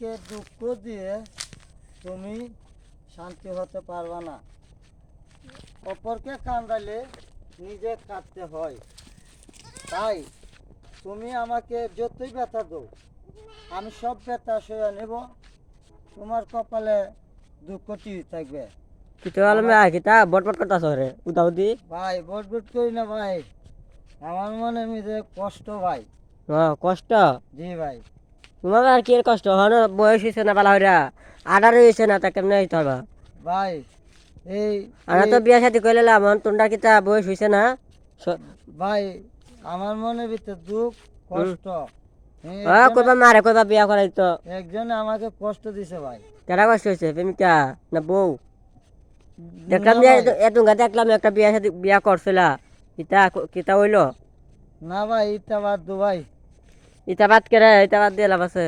আমাকে দুঃখ দিয়ে তুমি শান্তি হতে পারবে না। অপরকে কাঁদালে নিজে কাঁদতে হয়। তাই তুমি আমাকে যতই ব্যথা দাও, আমি সব ব্যথা সয়ে নেব। তোমার কপালে দুঃখটি থাকবে। কিতা আলমে কিতা বটবট করতাছ রে উদাউদি। ভাই বটবট করি না ভাই, আমার মনে মধ্যে কষ্ট ভাই। কষ্ট জি ভাই। তোমার আর কি এর কষ্ট হন বয়স হয়েছে না বালা হইরা আডার হয়েছে না তা কেমনে হইতে হবে। ভাই এই আমরা তো বিয়া শাদি করে নিলাম তোমরা কিতা বয়স হয়েছে না ভাই আমার মনের ভিতরে দুঃখ কষ্ট। কইবা মারে কইবা বিয়া করাই তো একজনে আমাকে কষ্ট দিছে ভাই। কেডা কষ্ট হয়েছে প্রেমিকা না বউ? দেখলাম না যে ভাই, এতুঙ্গা দেখলাম একটা বিয়া শাদি বিয়া করছিলা কিতা কিতা হইলো? না ভাই এটা বাদ দো ভাই। ইটা বাদ করে ইটা বাদ দিয়ে লাভ আছে?